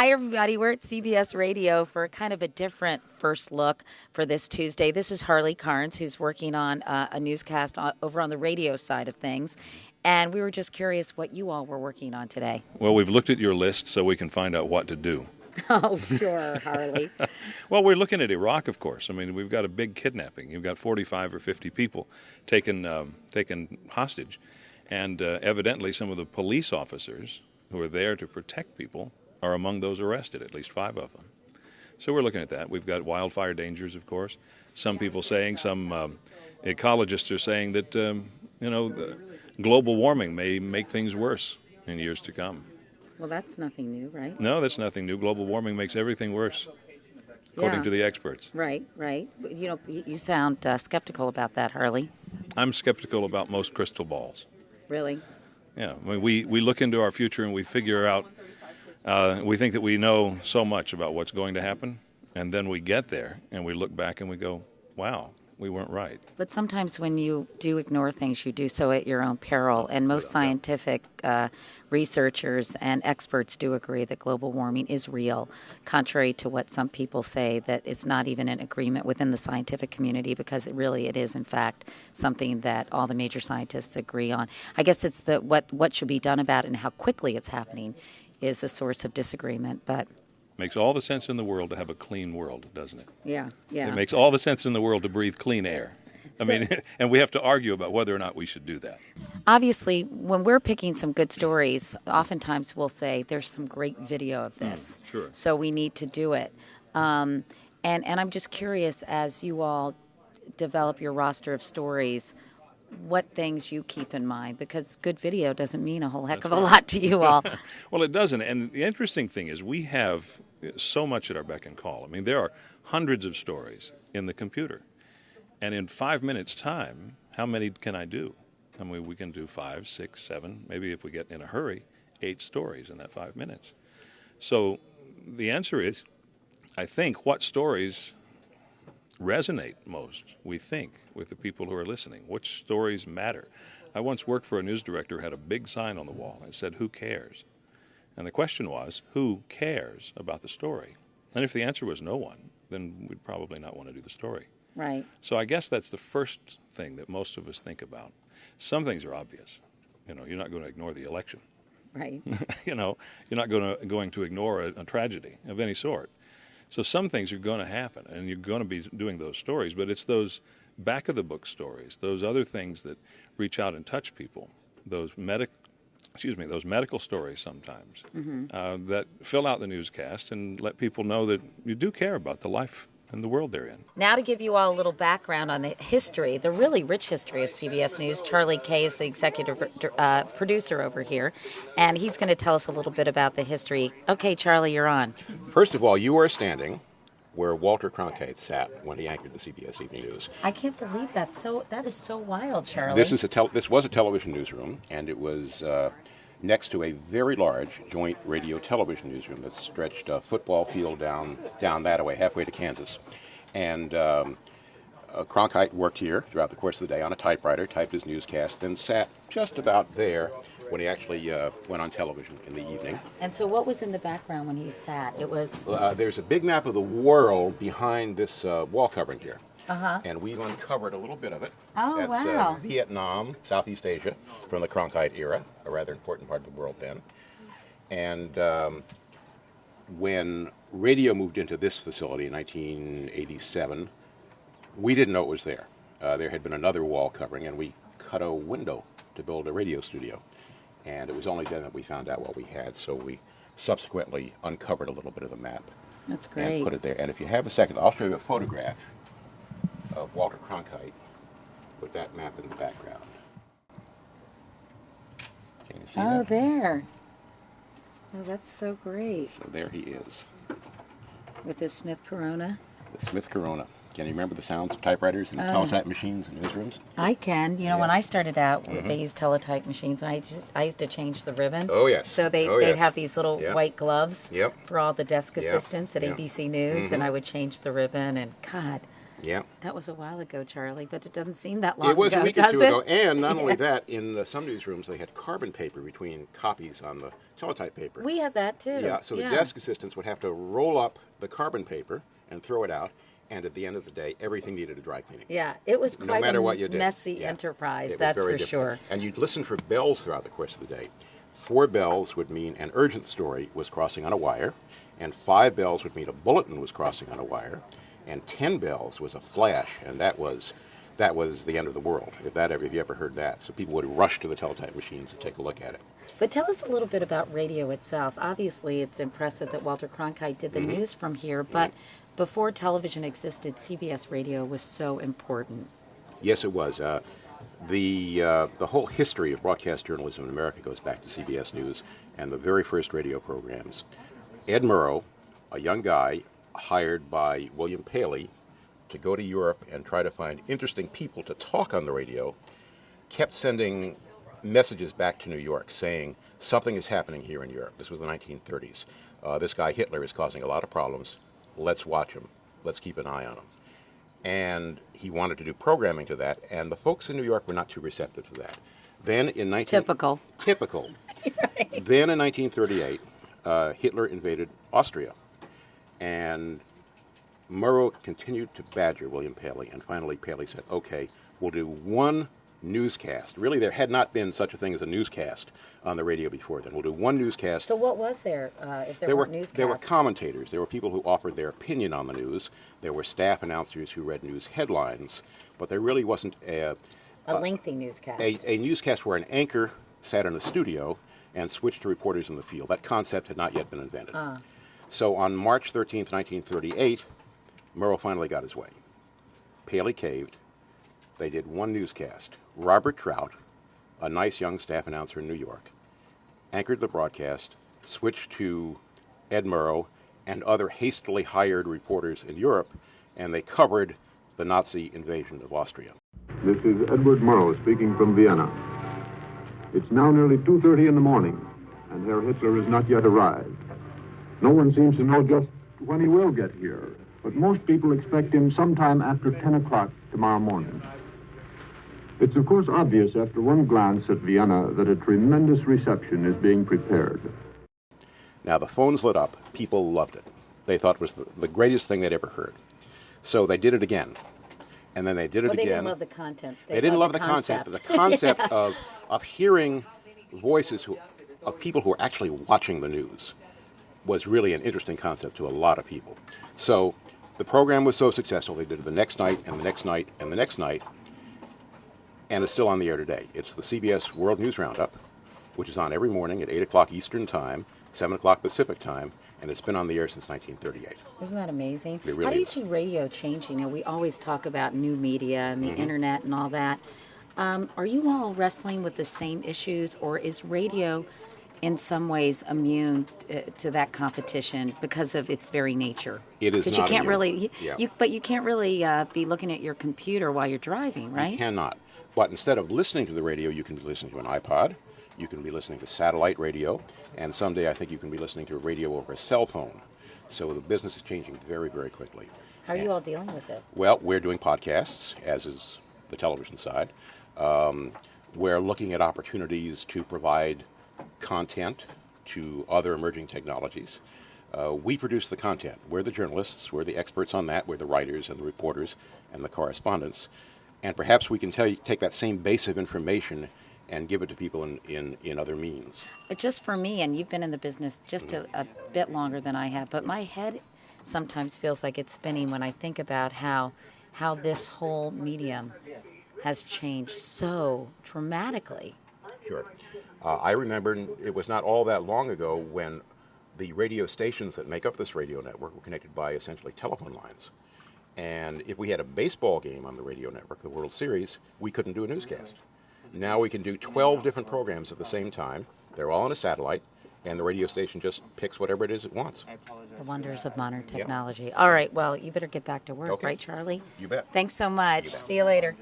Hi, everybody. We're at CBS Radio for kind of a different first look for this Tuesday. This is Harley Carnes, who's working on a newscast over on the radio side of things. And we were just curious what you all were working on today. Well, we've looked at your list so we can find out what to do. Oh, sure, Harley. Well, we're looking at Iraq, of course. I mean, we've got a big kidnapping. You've got 45 or 50 people taken hostage. And evidently some of the police officers who are there to protect people are among those arrested, at least 5 of them. So we're looking at that. We've got wildfire dangers, of course. Some people saying, some ecologists are saying that, global warming may make things worse in years to come. Well, that's nothing new, right? No, that's nothing new. Global warming makes everything worse, according to the experts. Right. You sound skeptical about that, Harley. I'm skeptical about most crystal balls. Really? Yeah. I mean, we look into our future and we figure out, we think that we know so much about what's going to happen, and then we get there and we look back and we go, wow, we weren't right. But sometimes when you do ignore things, you do so at your own peril. And most scientific researchers and experts do agree that global warming is real, contrary to what some people say, that it's not even an agreement within the scientific community, because it is, in fact, something that all the major scientists agree on. I guess it's what should be done about it and how quickly it's happening is a source of disagreement, but... Makes all the sense in the world to have a clean world, doesn't it? Yeah. It makes all the sense in the world to breathe clean air. And we have to argue about whether or not we should do that. Obviously, when we're picking some good stories, oftentimes we'll say there's some great video of this. Sure. So we need to do it. And I'm just curious, as you all develop your roster of stories, what things you keep in mind, because good video doesn't mean a whole heck of a lot to you all. Well, it doesn't. And the interesting thing is we have so much at our beck and call. I mean, there are hundreds of stories in the computer. And in 5 minutes' time, how many can I do? I mean, we can do 5, 6, 7, maybe if we get in a hurry, 8 stories in that 5 minutes. So the answer is, I think, what stories resonate most, we think, with the people who are listening. Which stories matter? I once worked for a news director who had a big sign on the wall that said, "Who cares?" And the question was, who cares about the story? And if the answer was no one, then we'd probably not want to do the story. Right. So I guess that's the first thing that most of us think about. Some things are obvious. You're not going to ignore the election. Right. You're not going to ignore a tragedy of any sort. So some things are going to happen, and you're going to be doing those stories, but it's those back-of-the-book stories, those other things that reach out and touch people, those medical stories sometimes, that fill out the newscast and let people know that you do care about the life and the world they're in. Now to give you all a little background on the history, the really rich history of CBS News, Kaye is the executive producer over here, and he's going to tell us a little bit about the history. Okay, Charlie, you're on. First of all, you are standing where Walter Cronkite sat when he anchored the CBS Evening News. I can't believe that. That is so wild, Charlie. This was a television newsroom, and it was next to a very large joint radio-television newsroom that stretched a football field down that way, halfway to Kansas. And Cronkite worked here throughout the course of the day on a typewriter, typed his newscast, then sat just about there when he actually went on television in the evening. And so what was in the background when he sat? It was... there's a big map of the world behind this wall covering here. Uh-huh. And we've uncovered a little bit of it. Oh, That's wow. Vietnam, Southeast Asia, from the Cronkite era, a rather important part of the world then. And when radio moved into this facility in 1987, we didn't know it was there. There had been another wall covering, and we cut a window to build a radio studio. And it was only then that we found out what we had, so we subsequently uncovered a little bit of the map. That's great. And put it there. And if you have a second, I'll show you a photograph of Walter Cronkite with that map in the background. Can you see that? Oh, there. Oh, that's so great. So there he is. With his Smith Corona. The Smith Corona. Can you remember the sounds of typewriters and teletype machines in newsrooms? I can. When I started out, they used teletype machines, and I used to change the ribbon. Oh, yes. So they'd have these little white gloves Yep. for all the desk Yep. assistants at Yep. ABC News, and I would change the ribbon, and God, Yeah. That was a while ago, Charlie, but it doesn't seem that long It was ago, a week or does two it? ago. And not only that, in some newsrooms, they had carbon paper between copies on the teletype paper. We had that, too. Yeah, so the desk assistants would have to roll up the carbon paper and throw it out. And at the end of the day, everything needed a dry cleaning. Yeah, it was quite a messy enterprise, that's for sure. And you'd listen for bells throughout the course of the day. 4 bells would mean an urgent story was crossing on a wire, and 5 bells would mean a bulletin was crossing on a wire, and 10 bells was a flash, and that was the end of the world, if you ever heard that. So people would rush to the teletype machines to take a look at it. But tell us a little bit about radio itself. Obviously, it's impressive that Walter Cronkite did the news from here, but before television existed, CBS radio was so important. Yes, it was. The whole history of broadcast journalism in America goes back to CBS News and the very first radio programs. Ed Murrow, a young guy hired by William Paley to go to Europe and try to find interesting people to talk on the radio, kept sending messages back to New York saying something is happening here in Europe. This was the 1930s. This guy Hitler is causing a lot of problems. Let's watch him. Let's keep an eye on him. And he wanted to do programming to that, and the folks in New York were not too receptive to that. Then in Typical. Right. Then in 1938, Hitler invaded Austria, and Murrow continued to badger William Paley, and finally Paley said, okay, we'll do one newscast. Really, there had not been such a thing as a newscast on the radio before then. We'll do one newscast. So what was there if there weren't newscasts? There were commentators. There were people who offered their opinion on the news. There were staff announcers who read news headlines. But there really wasn't a lengthy newscast. A newscast where an anchor sat in a studio and switched to reporters in the field. That concept had not yet been invented. So on March 13th, 1938, Murrow finally got his way. Paley caved. They did one newscast. Robert Trout, a nice young staff announcer in New York, anchored the broadcast, switched to Ed Murrow and other hastily hired reporters in Europe, and they covered the Nazi invasion of Austria. This is Edward Murrow speaking from Vienna. It's now nearly 2:30 in the morning, and Herr Hitler has not yet arrived. No one seems to know just when he will get here, but most people expect him sometime after 10 o'clock tomorrow morning. It's of course obvious after one glance at Vienna that a tremendous reception is being prepared. Now the phones lit up. People loved it. They thought it was the greatest thing they'd ever heard. So they did it again. And then they did it again. They didn't love the content. They didn't love the content, but the concept of hearing voices of people who are actually watching the news was really an interesting concept to a lot of people. So the program was so successful, they did it the next night and the next night and the next night, and it's still on the air today. It's the CBS World News Roundup, which is on every morning at 8 o'clock Eastern Time, 7 o'clock Pacific Time, and it's been on the air since 1938. Isn't that amazing? It really How do you is. see radio changing? You know, we always talk about new media and the internet and all that. Are you all wrestling with the same issues, or is radio in some ways immune to that competition because of its very nature? It is because not you can't immune. really, but you can't really be looking at your computer while you're driving, right? You cannot. But instead of listening to the radio, you can be listening to an iPod, you can be listening to satellite radio, and someday I think you can be listening to a radio over a cell phone. So the business is changing very, very quickly. How are you all dealing with it? Well, we're doing podcasts, as is the television side. We're looking at opportunities to provide content to other emerging technologies. We produce the content. We're the journalists. We're the experts on that. We're the writers and the reporters and the correspondents. And perhaps we can take that same base of information and give it to people in other means. Just for me, and you've been in the business just a bit longer than I have, but my head sometimes feels like it's spinning when I think about how this whole medium has changed so dramatically. Sure. I remember it was not all that long ago when the radio stations that make up this radio network were connected by essentially telephone lines. And if we had a baseball game on the radio network, the World Series, we couldn't do a newscast. Now we can do 12 different programs at the same time. They're all on a satellite, and the radio station just picks whatever it is it wants. The wonders of modern technology. All right, well, you better get back to work, Okay. right, Charlie? You bet. Thanks so much. You bet. See you later.